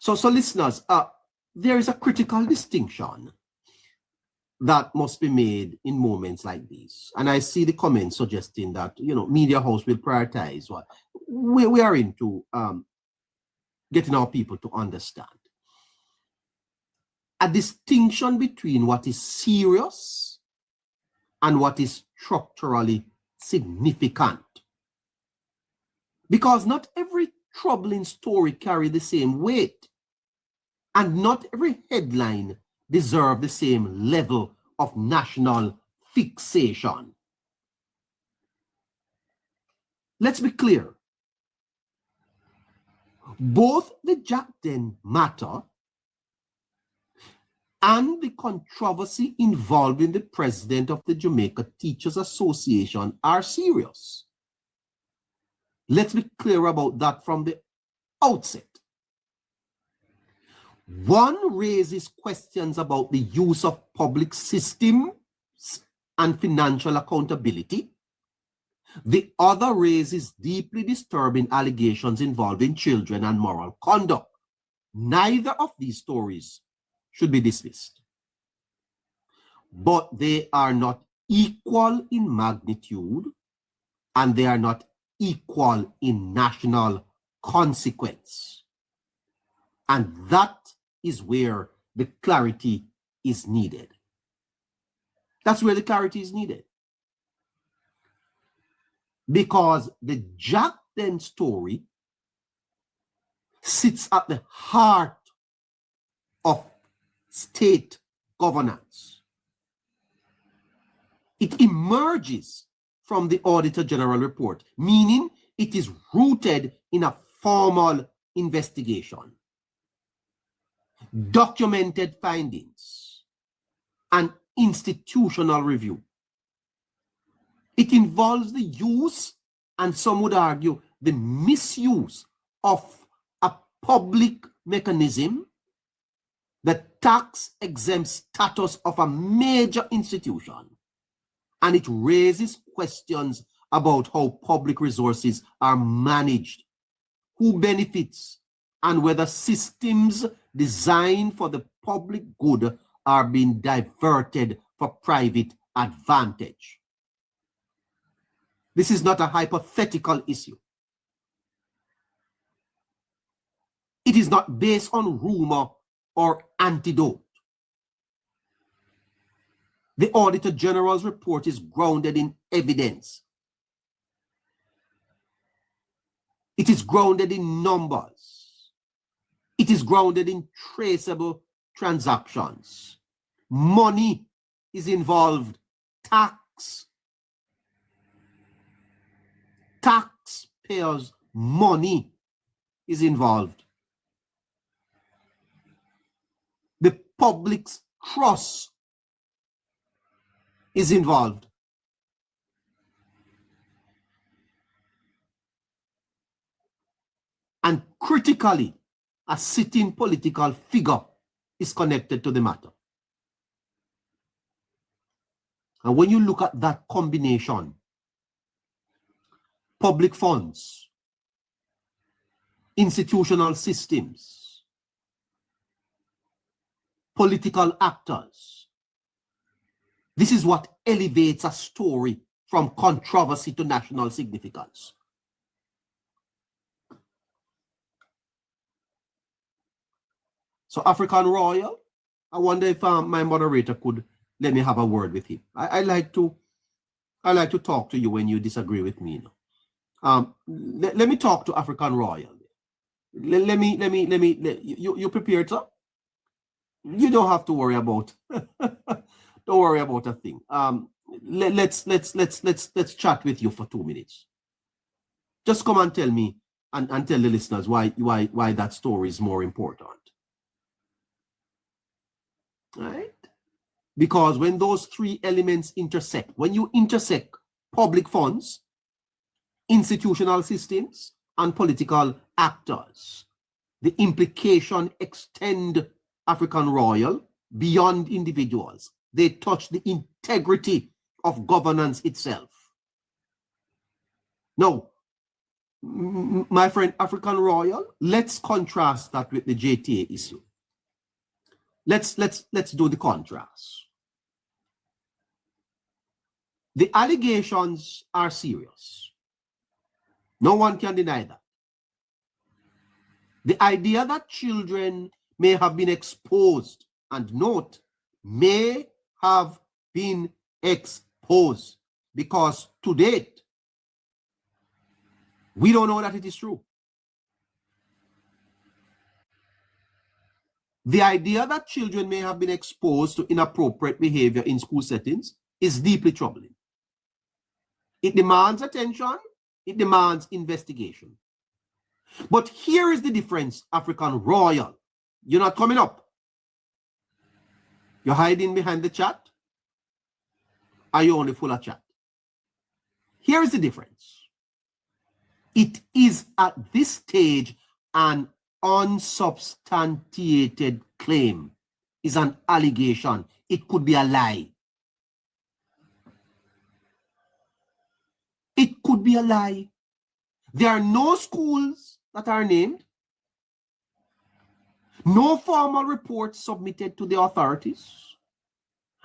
So listeners, there is a critical distinction that must be made in moments like these. And I see the comments suggesting that, media house will prioritize what we are into getting our people to understand. A distinction between what is serious and what is structurally significant. Because not every troubling story carries the same weight, and not every headline deserves the same level of national fixation. Let's be clear. Both the Jack Den matter and the controversy involving the president of the Jamaica Teachers Association are serious. Let's be clear about that from the outset. One raises questions about the use of public systems and financial accountability. The other raises deeply disturbing allegations involving children and moral conduct. Neither of these stories should be dismissed. But they are not equal in magnitude, and they are not equal in national consequence. And that is where the clarity is needed. That's where the clarity is needed. Because the Jack Den story sits at the heart of state governance. It emerges from the Auditor General report, meaning it is rooted in a formal investigation, documented findings, and institutional review. It involves the use, and some would argue the misuse, of a public mechanism, the tax-exempt status of a major institution, and it raises questions about how public resources are managed, who benefits, and whether systems designed for the public good are being diverted for private advantage. This is not a hypothetical issue. It is not based on rumor or anecdote. The Auditor General's report is grounded in evidence. It is grounded in numbers. It is grounded in traceable transactions. Money is involved. Taxpayers' money is involved. The public's trust is involved. And critically, a sitting political figure is connected to the matter. And when you look at that combination, public funds, institutional systems, political actors, this is what elevates a story from controversy to national significance. So African Royal, I wonder if my moderator could let me have a word with him. I like to talk to you when you disagree with me. Let me talk to African Royal. You prepared, sir? You don't have to worry about don't worry about a thing. Let's chat with you for 2 minutes. Just come and tell me and tell the listeners why that story is more important. Right? Because when those three elements intersect, when you intersect public funds, institutional systems, and political actors, the implication extend African Royal beyond individuals. They touch the integrity of governance itself. Now, my friend African Royal, let's contrast that with the JTA issue. Let's do the contrast. The allegations are serious. No one can deny that. The idea that children may have been exposed, and note, may have been exposed, because to date, we don't know that it is true. The idea that children may have been exposed to inappropriate behavior in school settings is deeply troubling. It demands attention. It demands investigation. But here is the difference, African Royal. You're not coming up. You're hiding behind the chat. Are you only full of chat? Here is the difference. It is at this stage an unsubstantiated claim, is an allegation. It could be a lie. It could be a lie. There are no schools that are named, no formal reports submitted to the authorities,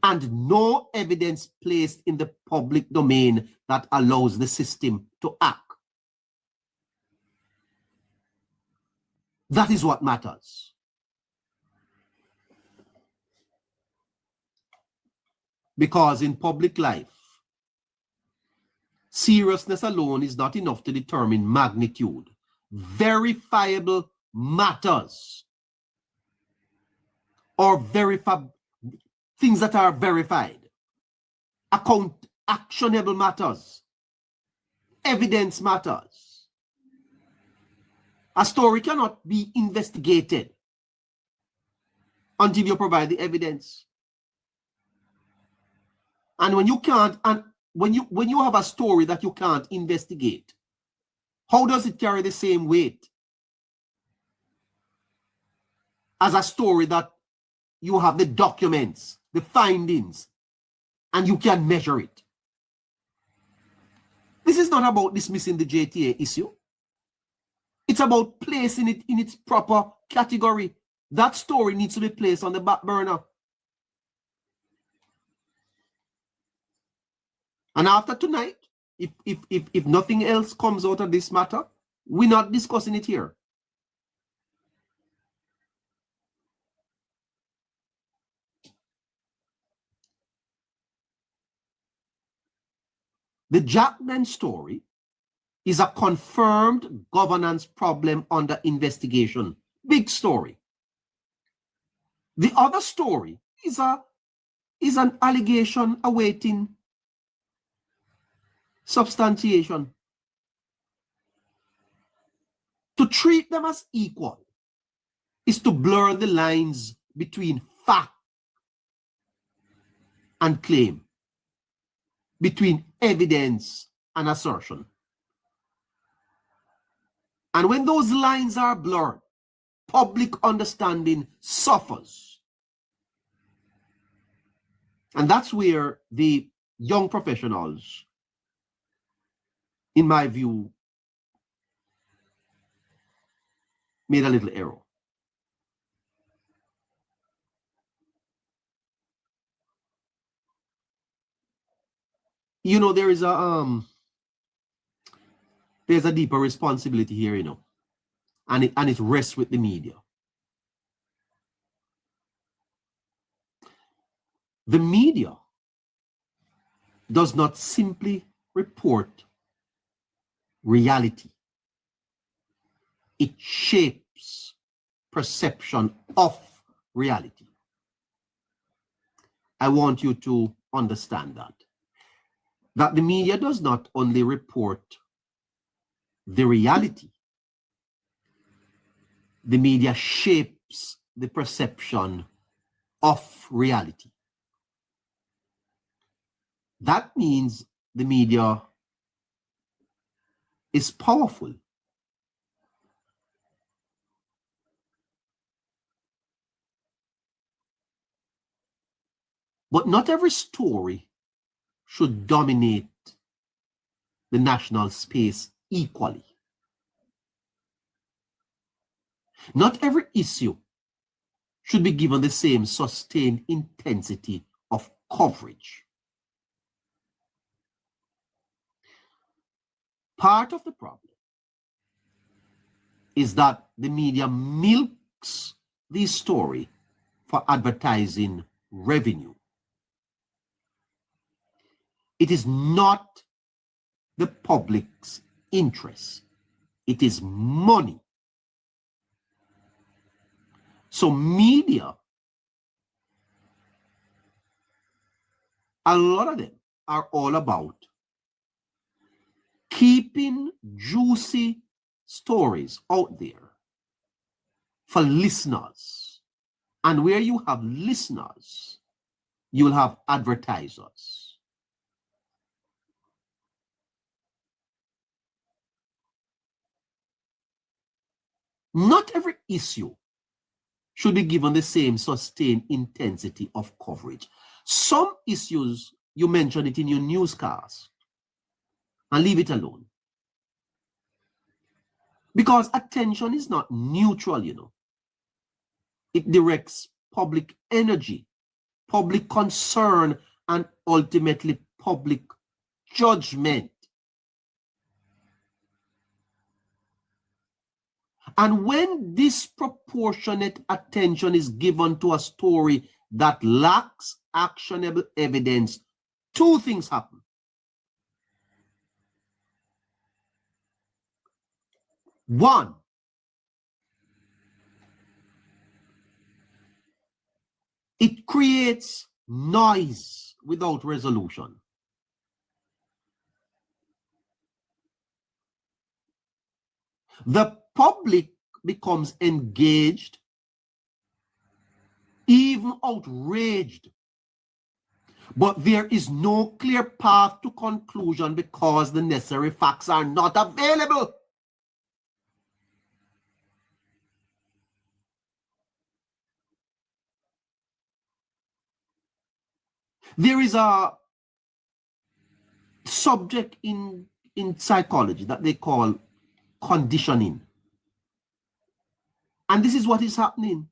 and no evidence placed in the public domain that allows the system to act. That is what matters. Because in public life, seriousness alone is not enough to determine magnitude. Verifiable matters, or things that are verified, actionable matters, evidence matters. A story cannot be investigated until you provide the evidence. And when you can't, and when you have a story that you can't investigate, how does it carry the same weight as a story that you have the documents, the findings, and you can measure it? This is not about dismissing the JTA issue. It's about placing it in its proper category. That story needs to be placed on the back burner. And after tonight, if nothing else comes out of this matter, we're not discussing it here. The Jackman story is a confirmed governance problem under investigation. Big story. The other story is an allegation awaiting substantiation. To treat them as equal is to blur the lines between fact and claim, between evidence and assertion. And when those lines are blurred, public understanding suffers. And that's where the young professionals, in my view, made a little error. You know, there's a deeper responsibility here, you know, and it rests with the media. The media does not simply report reality. It shapes perception of reality. I want you to understand that the media does not only report the reality, the media shapes the perception of reality. That means the media is powerful. But not every story should dominate the national space equally. Not every issue should be given the same sustained intensity of coverage. Part of the problem is that the media milks the story for advertising revenue. It is not the public's interest. It is money. So media, a lot of them are all about keeping juicy stories out there for listeners. And where you have listeners, you will have advertisers. Not every issue should be given the same sustained intensity of coverage. Some issues, you mention it in your newscast and leave it alone. Because attention is not neutral, you know. It directs public energy, public concern, and ultimately public judgment. And when disproportionate attention is given to a story that lacks actionable evidence, two things happen. One, it creates noise without resolution. The public becomes engaged, even outraged, but there is no clear path to conclusion because the necessary facts are not available. There is a subject in psychology that they call conditioning. And this is what is happening.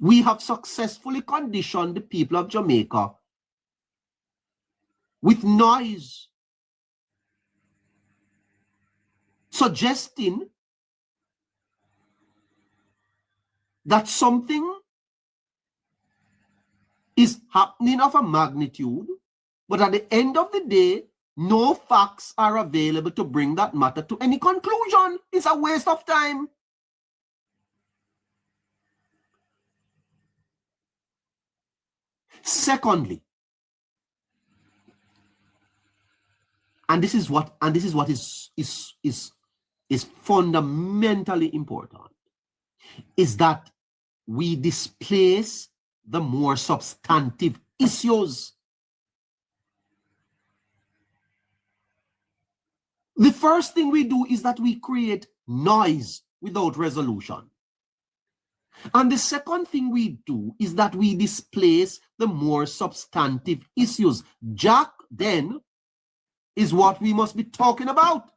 We have successfully conditioned the people of Jamaica with noise, suggesting that something is happening of a magnitude, but at the end of the day, no facts are available to bring that matter to any conclusion. It's a waste of time. Secondly, and this is what is fundamentally important, is that we displace the more substantive issues. The first thing we do is that we create noise without resolution. And the second thing we do is that we displace the more substantive issues. Jack, then, is what we must be talking about.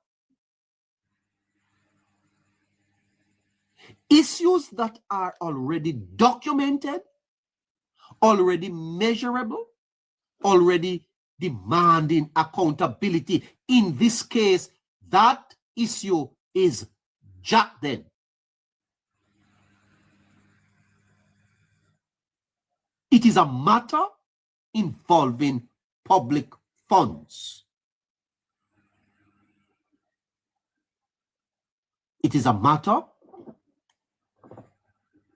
Issues that are already documented, already measurable, already demanding accountability. In this case, that issue is Jack, then. It is a matter involving public funds. It is a matter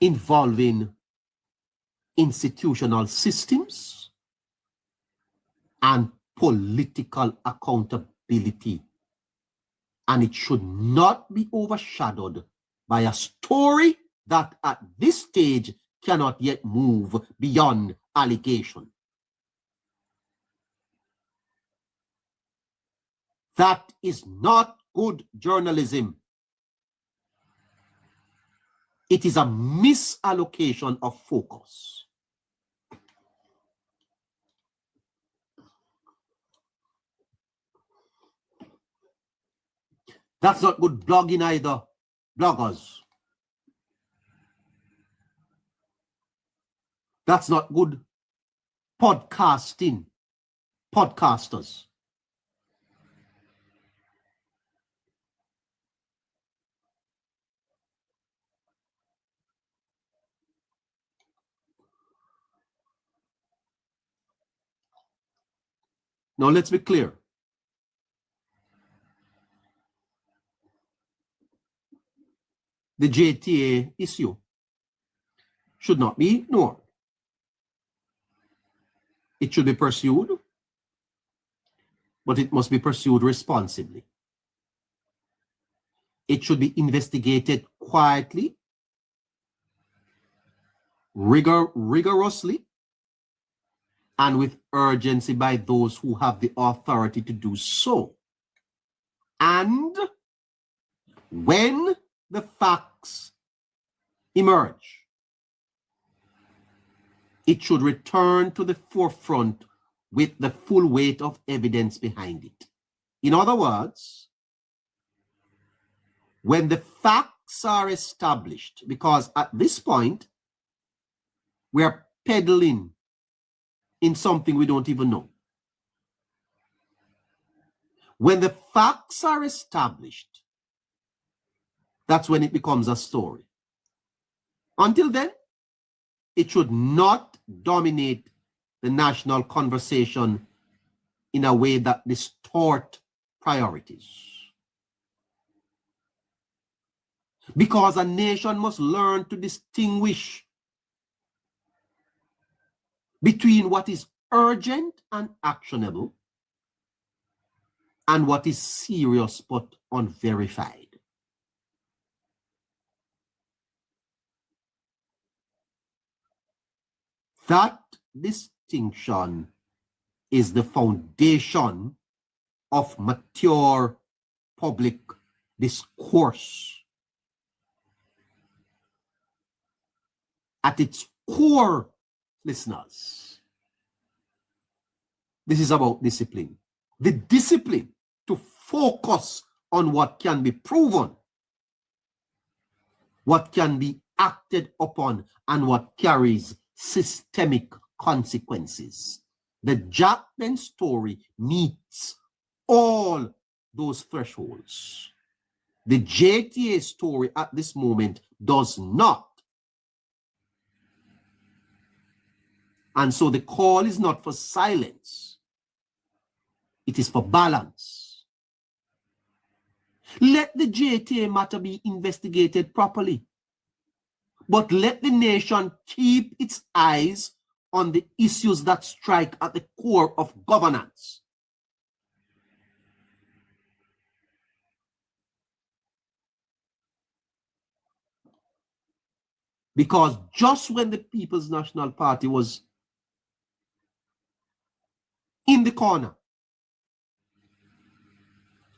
involving institutional systems and political accountability. And it should not be overshadowed by a story that at this stage cannot yet move beyond allegation. That is not good journalism. It is a misallocation of focus. That's not good blogging either, bloggers. That's not good podcasting, podcasters. Now, let's be clear. The JTA issue should not be ignored. It should be pursued, but it must be pursued responsibly. It should be investigated quietly, rigorously, and with urgency by those who have the authority to do so. And when the facts emerge, it should return to the forefront with the full weight of evidence behind it. In other words, when the facts are established, because at this point, we are peddling in something we don't even know. When the facts are established, that's when it becomes a story. Until then, it should not dominate the national conversation in a way that distort priorities. Because a nation must learn to distinguish between what is urgent and actionable and what is serious but unverified. That distinction is the foundation of mature public discourse. At its core, listeners, this is about discipline. The discipline to focus on what can be proven, what can be acted upon, and what carries systemic consequences. The Jack Ben story meets all those thresholds. The JTA story at this moment does not. And so the call is not for silence. It is for balance. Let the JTA matter be investigated properly. But let the nation keep its eyes on the issues that strike at the core of governance. Because just when the People's National Party was in the corner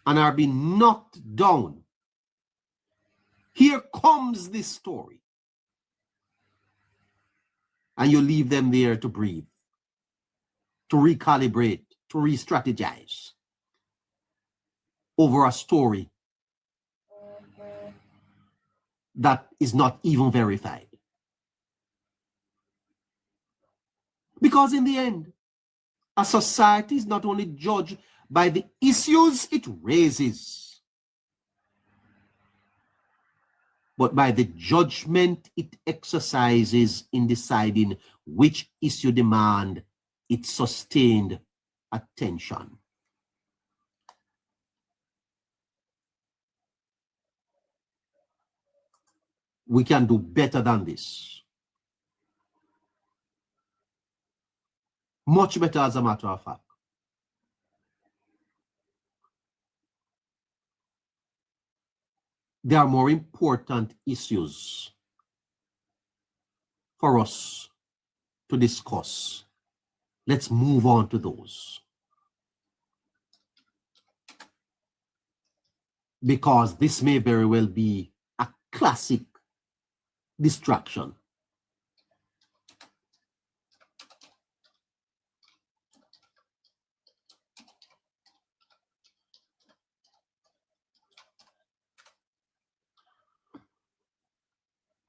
and are being knocked down, here comes this story. And you leave them there to breathe, to recalibrate, to re-strategize over a story that is not even verified. Because in the end, a society is not only judged by the issues it raises, but by the judgment it exercises in deciding which issue demand its sustained attention. We can do better than this. Much better, as a matter of fact. There are more important issues for us to discuss. Let's move on to those. Because this may very well be a classic distraction.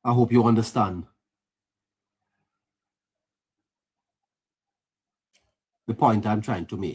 I hope you understand the point I'm trying to make.